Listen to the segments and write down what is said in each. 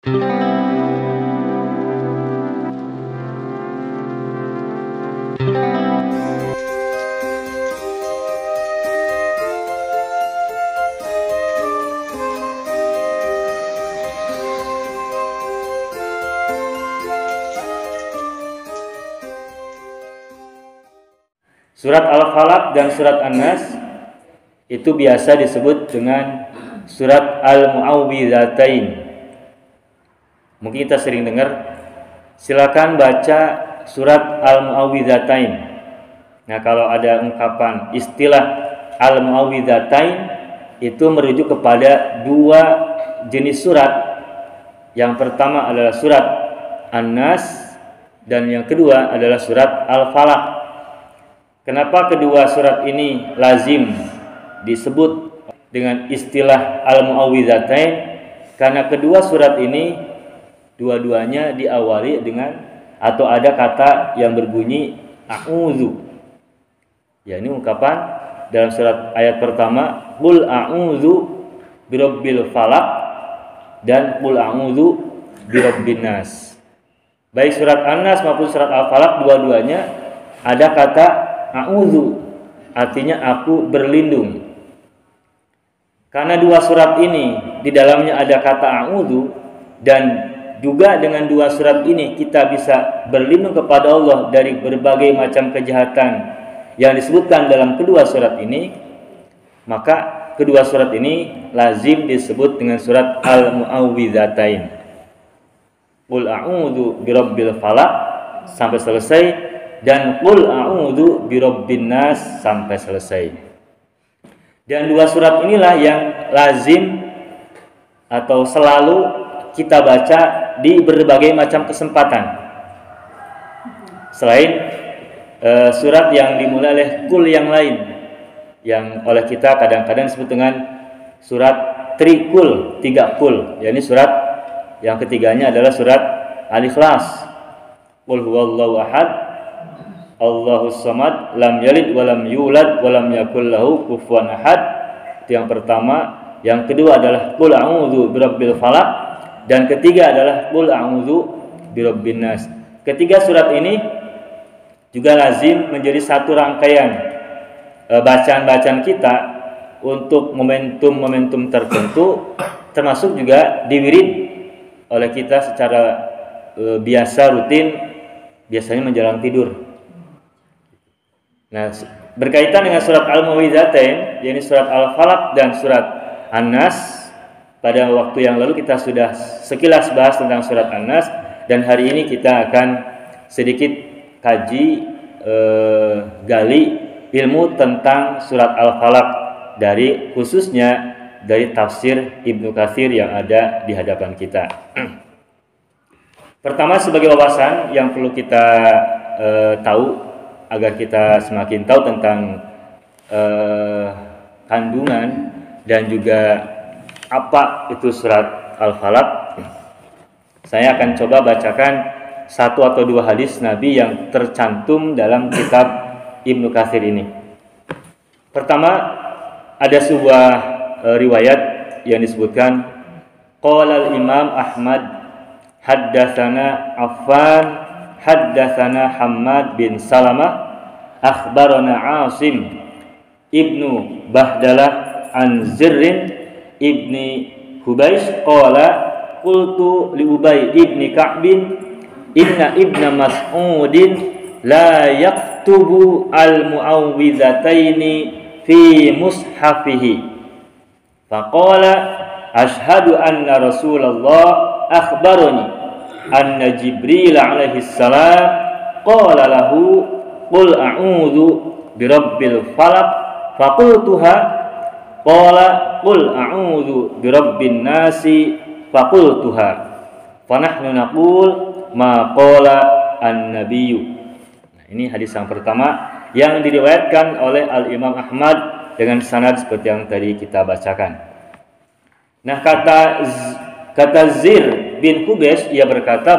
Surat Al-Falaq dan surat An-Nas itu biasa disebut dengan surat Al-Mu'awwidzatain. Mungkin kita sering dengar, silakan baca surat Al-Mu'awwidzatain. Nah, kalau ada ungkapan istilah Al-Mu'awwidzatain itu merujuk kepada dua jenis surat. Yang pertama adalah surat An-Nas dan yang kedua adalah surat Al-Falaq. Kenapa kedua surat ini lazim disebut dengan istilah Al-Mu'awwidzatain? Karena kedua surat ini dua-duanya diawali dengan atau ada kata yang berbunyi a'udzu. Ya, ini ungkapan dalam surat ayat pertama, qul a'udzu birabbil falaq dan qul a'udzu birabbin nas. Baik surat An-Nas maupun surat Al-Falaq dua-duanya ada kata a'udzu, artinya aku berlindung. Karena dua surat ini di dalamnya ada kata a'udzu, dan juga dengan dua surat ini kita bisa berlindung kepada Allah dari berbagai macam kejahatan yang disebutkan dalam kedua surat ini, maka kedua surat ini lazim disebut dengan surat Al-Mu'awwidzatain. Qul a'udzu birabbil falaq sampai selesai, dan qul a'udzu birabbin nas sampai selesai. Dan dua surat inilah yang lazim atau selalu kita baca di berbagai macam kesempatan. Selain surat yang dimulai oleh qul yang lain, yang oleh kita kadang-kadang disebut dengan surat trikul, tiga qul. yakni surat yang ketiganya adalah surat Al-Ikhlas. Qul huwallahu ahad, Allahus samad, lam yalid walam yulad walam yakul lahu kufuwan ahad. Itu yang pertama. Yang kedua adalah qul a'udzu birabbil falaq, dan ketiga adalah qul a'udzu birabbin nas. Ketiga surat ini juga lazim menjadi satu rangkaian bacaan-bacaan kita untuk momentum-momentum tertentu, termasuk juga diwirid oleh kita secara biasa rutin, biasanya menjelang tidur. Nah, berkaitan dengan surat Al-Mu'awwidzatain, yakni surat Al-Falaq dan surat An-Nas, pada waktu yang lalu kita sudah sekilas bahas tentang surat An-Nas, dan hari ini kita akan sedikit kaji, gali ilmu tentang surat Al-Falaq, dari khususnya dari tafsir Ibnu Katsir yang ada di hadapan kita. Pertama, sebagai wawasan yang perlu kita tahu agar kita semakin tahu tentang kandungan dan juga apa itu surat Al-Falaq, saya akan coba bacakan satu atau dua hadis Nabi yang tercantum dalam kitab Ibnu Katsir ini. Pertama, ada sebuah riwayat yang disebutkan, qala al-Imam Ahmad haddatsana Affan haddatsana Hammad bin Salamah akhbarana Asim ibnu Bahdalah an Zirrin ibni Hubaysh qala qultu li Ubay ibni Ka'bin inna ibna Mas'udin la yaktubu al-mu'awwidhataini fi mushafihi faqala ashhadu anna Rasulullah akhbarani anna Jibril alaihi salam qala lahu qul a'udzu birabbil falaq faqultuha qala qul a'udzu birabbin nasi faqultuha fa nahnu naqul ma qala an-nabiyyu. Nah, ini hadis yang pertama yang diriwayatkan oleh Al-Imam Ahmad dengan sanad seperti yang tadi kita bacakan. Nah, kata Zir bin Hubaysh, ia berkata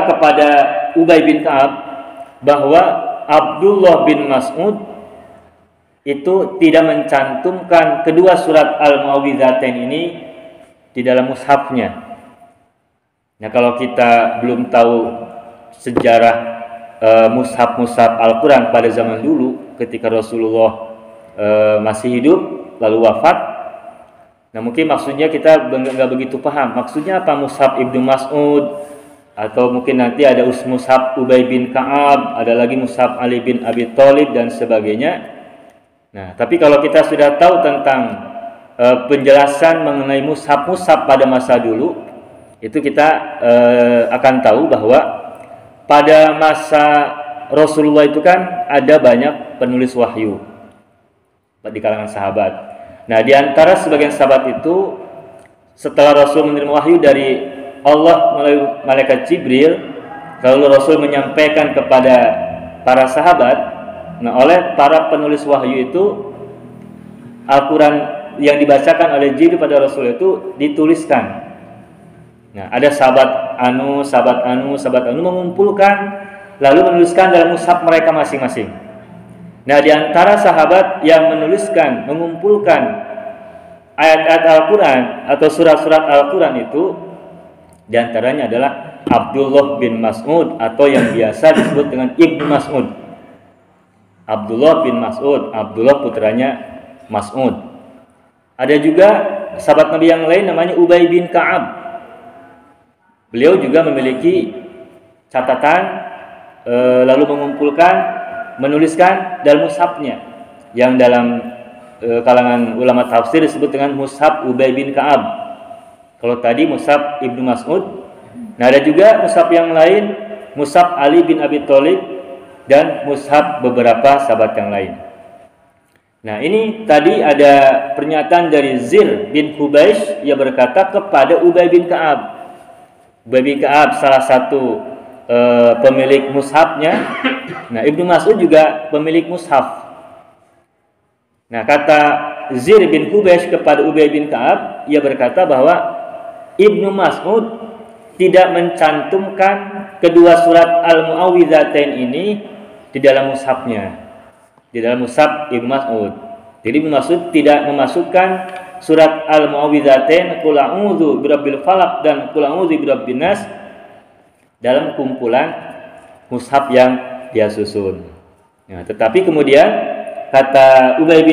kepada Ubay bin Ka'ab bahwa Abdullah bin Mas'ud itu tidak mencantumkan kedua surat Al-Mu'awwidzatain ini di dalam mushafnya. Nah, kalau kita belum tahu sejarah mushaf-mushaf Al-Quran pada zaman dulu ketika Rasulullah masih hidup lalu wafat, nah mungkin maksudnya kita nggak begitu paham maksudnya apa mushaf Ibnu Mas'ud, atau mungkin nanti ada mushaf Ubay bin Ka'ab, ada lagi mushaf Ali bin Abi Thalib dan sebagainya. Nah, tapi kalau kita sudah tahu tentang penjelasan mengenai mushaf-mushaf pada masa dulu, itu kita akan tahu bahwa pada masa Rasulullah itu kan ada banyak penulis wahyu di kalangan sahabat. Nah, di antara sebagian sahabat itu setelah Rasul menerima wahyu dari Allah melalui malaikat Jibril, lalu Rasul menyampaikan kepada para sahabat. Nah, oleh para penulis wahyu itu Al-Quran yang dibacakan oleh Jibril pada Rasul itu dituliskan. Nah, ada sahabat anu mengumpulkan lalu menuliskan dalam mushaf mereka masing-masing. Nah, di antara sahabat yang menuliskan, mengumpulkan ayat-ayat Al-Quran atau surat-surat Al-Quran itu, di antaranya adalah Abdullah bin Mas'ud atau yang biasa disebut dengan Ibnu Mas'ud. Abdullah bin Mas'ud, Abdullah putranya Mas'ud. Ada juga sahabat Nabi yang lain namanya Ubay bin Ka'ab. Beliau juga memiliki catatan lalu mengumpulkan, menuliskan dalam mushafnya yang dalam kalangan ulama tafsir disebut dengan mushaf Ubay bin Ka'ab. Kalau tadi mushaf Ibnu Mas'ud, nah ada juga mushaf yang lain, mushaf Ali bin Abi Thalib dan mushaf beberapa sahabat yang lain. Nah, ini tadi ada pernyataan dari Zir bin Hubaysh, ia berkata kepada Ubay bin Ka'ab. Ubay bin Ka'ab salah satu pemilik mushafnya. Nah, Ibnu Mas'ud juga pemilik mushaf. Nah, kata Zir bin Hubaysh kepada Ubay bin Ka'ab, ia berkata bahwa Ibnu Mas'ud tidak mencantumkan kedua surat Al-Mu'awwidzatain ini di dalam mushafnya, di dalam mushaf Ibnu Mas'ud. Jadi Ibnu Mas'ud tidak memasukkan surat Al-Mu'awwidzatain, Qul a'udzu birabbil falaq dan Qul a'udzu birabbin nas dalam kumpulan mushaf yang dia susun. Nah, tetapi kemudian kata Ubay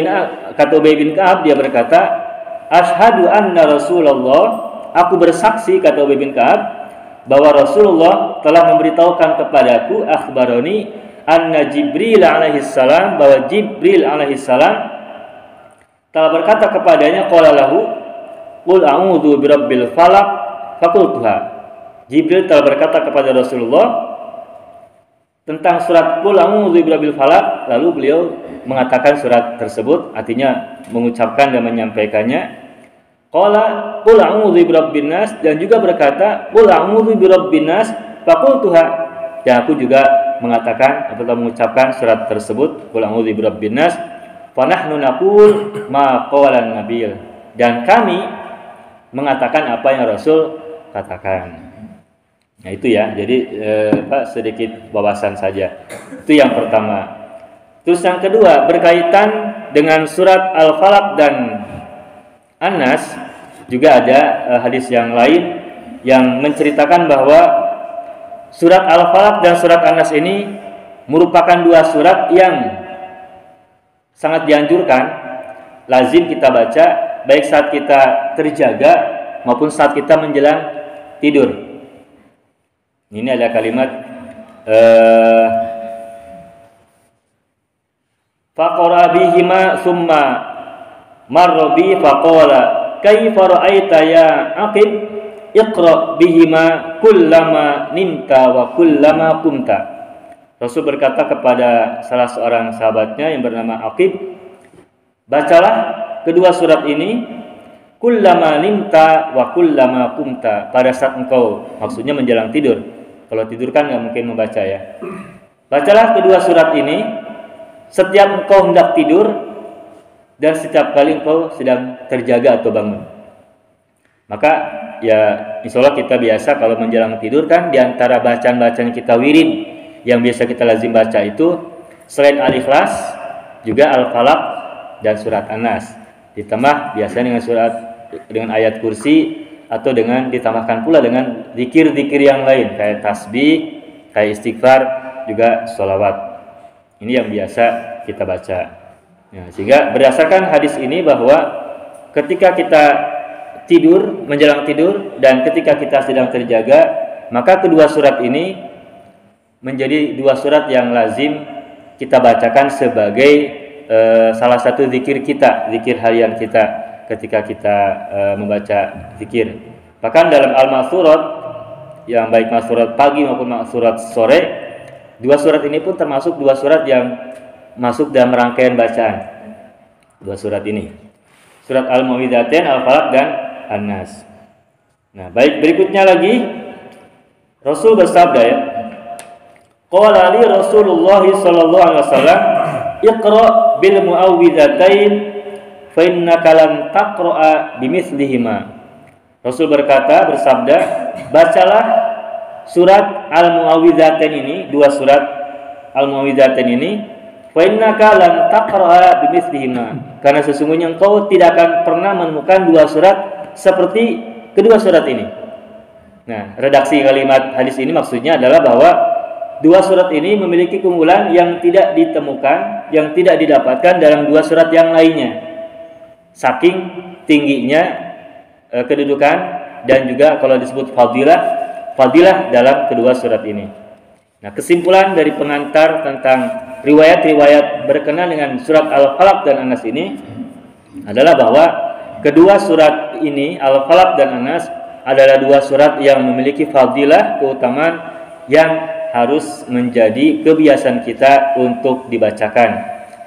bin Ka'ab, dia berkata, "Asyhadu anna Rasulullah," aku bersaksi, kata Ubay bin Ka'ab, bahwa Rasulullah telah memberitahukan kepadaku, akhbaroni anna Jibril alaihi salam, bahwa Jibril alaihi salam telah berkata kepadanya, qala lahu qul a'udzu birabbil falaq faqultuha. Jibril telah berkata kepada Rasulullah tentang surat qul a'udzu birabbil falaq, lalu beliau mengatakan surat tersebut, artinya mengucapkan dan menyampaikannya. Qala qul a'udzu birabbin nas, dan juga berkata qul a'udzu birabbin nas faqultuha, dan aku juga mengatakan atau mengucapkan surat tersebut, qul a'udzu birabbin nas fa nahnu naqul ma qala an-nabiy, dan kami mengatakan apa yang Rasul katakan. Nah, itu ya. Jadi sedikit wawasan saja. Itu yang pertama. Terus yang kedua berkaitan dengan surat Al-Falaq dan An-Nas, juga ada hadis yang lain yang menceritakan bahwa surat Al-Falaq dan surat An-Nas ini merupakan dua surat yang sangat dianjurkan, lazim kita baca baik saat kita terjaga maupun saat kita menjelang tidur. Ini ada kalimat faqara bihima summa marra bi faqala kaifa ra'aita ya aqib iqra bihima kullama nimta wa kullama qumta. Rasul berkata kepada salah seorang sahabatnya yang bernama Aqib, bacalah kedua surat ini kullama nimta wa kullama qumta, pada saat engkau, maksudnya menjelang tidur. Kalau tidur kan nggak mungkin membaca ya. Bacalah kedua surat ini setiap engkau hendak tidur dan setiap kali engkau sedang terjaga atau bangun. Maka ya insya Allah kita biasa kalau menjelang tidur kan, diantara bacaan-bacaan kita wirid yang biasa kita lazim baca itu selain Al-Ikhlas juga Al-Falaq dan surat An-Nas, ditambah biasanya dengan ayat kursi atau dengan ditambahkan pula dengan zikir-zikir yang lain kayak tasbih, kayak istighfar, juga sholawat. Ini yang biasa kita baca. Nah, sehingga berdasarkan hadis ini bahwa ketika kita tidur, menjelang tidur, dan ketika kita sedang terjaga, maka kedua surat ini menjadi dua surat yang lazim kita bacakan sebagai salah satu zikir kita, zikir harian kita ketika kita membaca zikir. Bahkan dalam al-ma'thurat, yang baik ma'thurat pagi maupun ma'thurat sore, dua surat ini pun termasuk dua surat yang masuk dalam rangkaian bacaan. Dua surat ini, surat Al-Mau'izatain, Al-Falaq, dan An-Nas. Nah, baik, berikutnya lagi Rasul bersabda ya, qala li Rasulullah sallallahu alaihi wasallam, iqra bil mu'awwidzatain fa innaka lan taqra'a bimithlihima. Rasul bersabda, bacalah surat Al-Mu'awwidzatain ini, dua surat Al-Mu'awwidzatain ini, fa innaka lan taqra'a bimithlihima, karena sesungguhnya engkau tidak akan pernah menemukan dua surat seperti kedua surat ini. Nah, redaksi kalimat hadis ini maksudnya adalah bahwa dua surat ini memiliki keunggulan yang tidak ditemukan, yang tidak didapatkan dalam dua surat yang lainnya. Saking tingginya kedudukan dan juga kalau disebut fadilah dalam kedua surat ini. Nah, kesimpulan dari pengantar tentang riwayat-riwayat berkenaan dengan surat Al-Falaq dan An-Nas ini adalah bahwa kedua surat ini, Al-Falaq dan An-Nas, adalah dua surat yang memiliki fadilah, keutamaan yang harus menjadi kebiasaan kita untuk dibacakan,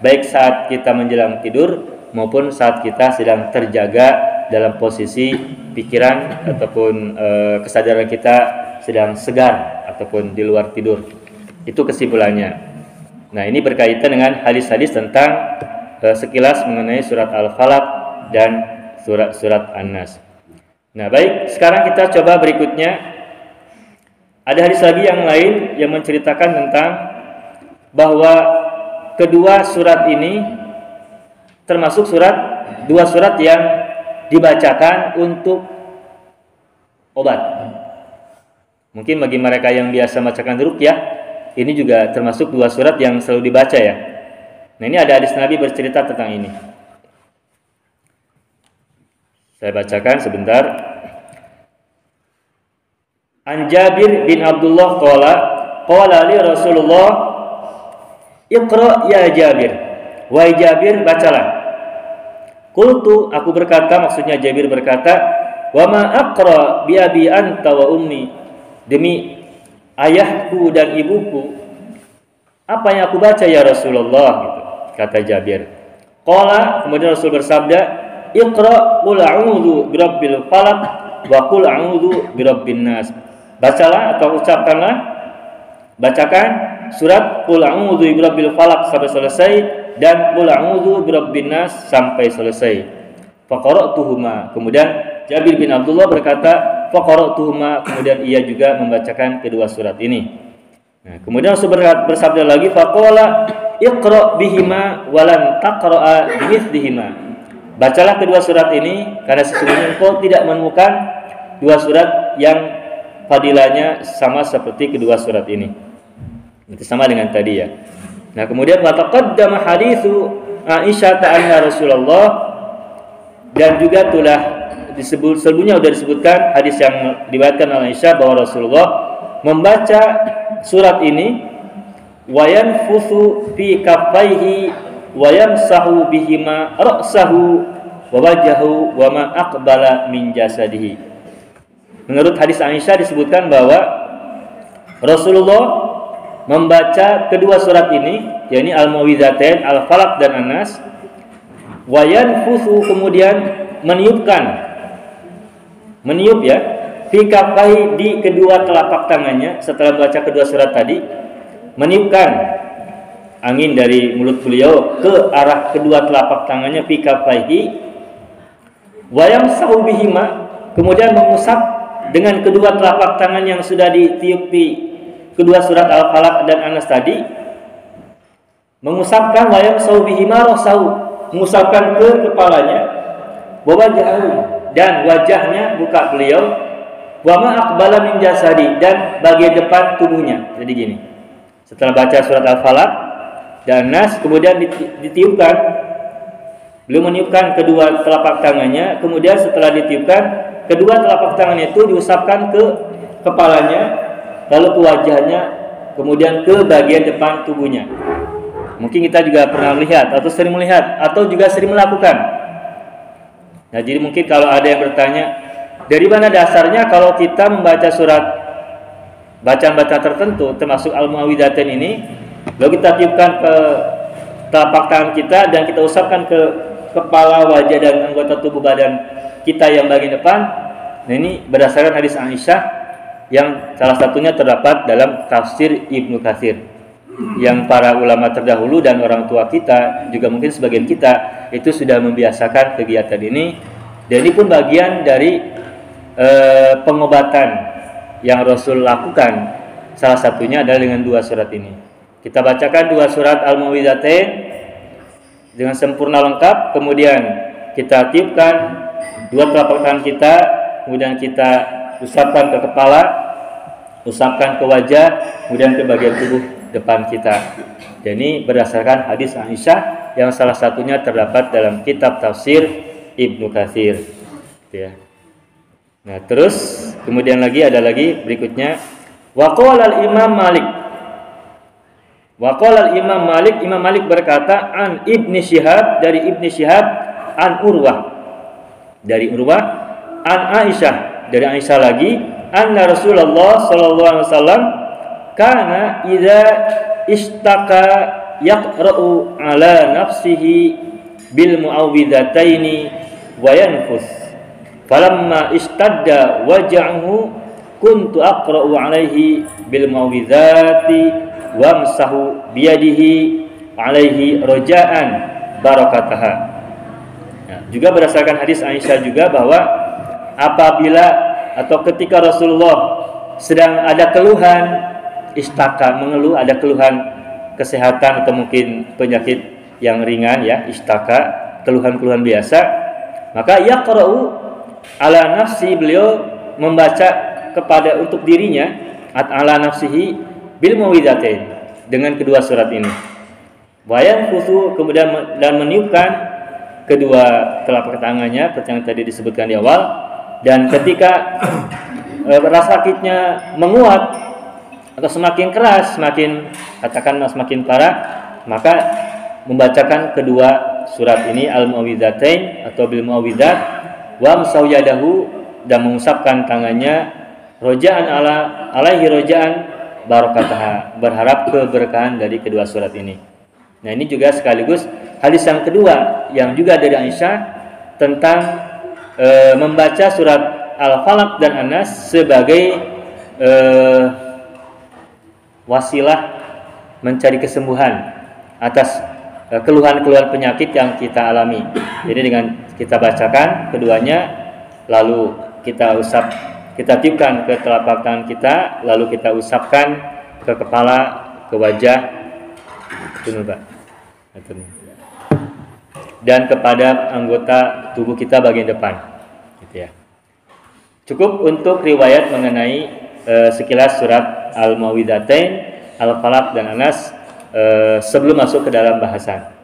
baik saat kita menjelang tidur maupun saat kita sedang terjaga dalam posisi pikiran ataupun kesadaran kita sedang segar ataupun di luar tidur. Itu kesimpulannya. Nah, ini berkaitan dengan hadis-hadis tentang sekilas mengenai surat Al-Falaq dan surat An-Nas. Nah, baik, sekarang kita coba berikutnya. Ada hadis lagi yang lain yang menceritakan tentang bahwa kedua surat ini termasuk dua surat yang dibacakan untuk obat. Mungkin bagi mereka yang biasa bacakan ruqyah, ini juga termasuk dua surat yang selalu dibaca ya. Nah, ini ada hadis Nabi bercerita tentang ini. Saya bacakan sebentar. An Jabir bin Abdullah qala li Rasulullah, iqra ya Jabir. Wahai Jabir, bacalah. Qultu, aku berkata, maksudnya Jabir berkata, wa ma aqra bi abi anta wa ummi, demi ayahku dan ibuku, apa yang aku baca ya Rasulullah, gitu, kata Jabir. Qala, kemudian Rasul bersabda, iqra qul a'udzu birabbil falaq wa qul a'udzu birabbin nas. Bacalah atau bacakan surat qul a'udzu birabbil falaq sampai selesai dan qul a'udzu birabbin nas sampai selesai. Faqara'tuhuma, kemudian Jabir bin Abdullah berkata, faqara'tuhuma, kemudian ia juga membacakan kedua surat ini. Nah, kemudian Rasul bersabda lagi, faqala iqra bihima walan taqra'a bimithlihima. Bacalah kedua surat ini karena sesungguhnya engkau tidak menemukan dua surat yang fadilahnya sama seperti kedua surat ini. Itu sama dengan tadi ya. Nah, kemudian wa taqaddama haditsu Aisyah anna Rasulullah, dan juga telah sebelumnya sudah disebutkan hadis yang diriwayatkan oleh Aisyah bahwa Rasulullah membaca surat ini wa yanfuthu fi kaffaihi wa yamsahu bihima ra'sahu wa wajahu wa ma aqbala min jasadihi. Menurut hadis Aisyah disebutkan bahwa Rasulullah membaca kedua surat ini, yakni Al-Mu'awwidzatain, Al-Falaq dan An-Nas, wa yanfuthu, kemudian meniup ya, fi kaffaihi, di kedua telapak tangannya setelah membaca kedua surat tadi, meniupkan angin dari mulut beliau ke arah kedua telapak tangannya, fi kaffaihi wa yamsahu bihima, kemudian mengusap dengan kedua telapak tangan yang sudah ditiupi kedua surat Al-Falaq dan An-Nas tadi, mengusapkan wa yamsahu bihima ra'sahu, mengusapkan ke kepalanya, wa wajahu, dan wajahnya muka beliau, wa ma aqbala min jasadi dan bagian depan tubuhnya. Jadi gini. Setelah baca surat Al-Falaq dan Nas, kemudian ditiupkan, beliau meniupkan kedua telapak tangannya, kemudian setelah ditiupkan, kedua telapak tangannya itu diusapkan ke kepalanya, lalu ke wajahnya, kemudian ke bagian depan tubuhnya. Mungkin kita juga pernah melihat atau sering melihat atau juga sering melakukan. Nah, jadi mungkin kalau ada yang bertanya, dari mana dasarnya kalau kita membaca surat bacaan-bacaan tertentu termasuk Al-Mu'awwidzatain ini, lalu kita tiupkan ke telapak tangan kita dan kita usapkan ke kepala, wajah dan anggota tubuh badan kita yang bagian depan. Nah, ini berdasarkan hadis Aisyah yang salah satunya terdapat dalam tafsir Ibnu Katsir, yang para ulama terdahulu dan orang tua kita juga mungkin sebagian kita itu sudah membiasakan kegiatan ini, dan ini pun bagian dari pengobatan yang Rasul lakukan. Salah satunya adalah dengan dua surat ini. Kita bacakan dua surat Al-Mu'awwidzatain dengan sempurna lengkap, kemudian kita tiupkan dua telapak tangan kita, kemudian kita usapkan ke kepala, usapkan ke wajah, kemudian ke bagian tubuh depan kita. Jadi berdasarkan hadis Aisyah yang salah satunya terdapat dalam kitab tafsir Ibnu Katsir. Ya. Nah, terus kemudian lagi ada lagi berikutnya, waqala al-Imam Malik. Waqala al-Imam Malik, Imam Malik berkata an Ibnu Syihab, dari Ibnu Syihab, an Urwah, dari Urwah, an Aisyah, dari Aisyah lagi, anna Rasulullah sallallahu alaihi wasallam kana idza istaka yaqra'u ala nafsihi bil mu'awwidhataini wa yanfus. Falamma istadda waj'ahu kuntu aqra'u alaihi bil mu'awwidhati wamsahu biyadihi alaihi roja'an barakataha. Nah, juga berdasarkan hadis Aisyah juga bahwa apabila atau ketika Rasulullah sedang ada keluhan istaka, mengeluh, ada keluhan kesehatan atau mungkin penyakit yang ringan, ya, istaka, keluhan-keluhan biasa, maka yaqra'u ala nafsi, beliau membaca kepada untuk dirinya ala nafsihi bil mu'awwidzatain, dengan kedua surat ini. Wayan khusu, kemudian dan meniupkan kedua telapak tangannya seperti yang tadi disebutkan di awal, dan ketika rasa sakitnya menguat atau semakin keras, semakin katakan semakin parah, maka membacakan kedua surat ini Al-Mu'awwidzatain atau bil mu'awwidzat wa musawiyadahu, dan mengusapkan tangannya rojaan alaihi rojaan barakataha, berharap keberkahan dari kedua surat ini. Nah, ini juga sekaligus hadis yang kedua yang juga dari Aisyah tentang membaca surat Al-Falaq dan An-Nas sebagai wasilah mencari kesembuhan atas keluhan-keluhan penyakit yang kita alami. Jadi dengan kita bacakan keduanya, lalu kita tiupkan ke telapak tangan kita, lalu kita usapkan ke kepala, ke wajah, dan kepada anggota tubuh kita bagian depan, gitu ya. Cukup untuk riwayat mengenai sekilas surat Al-Mu'awwidzatain, Al-Falaq dan An-Nas sebelum masuk ke dalam bahasan.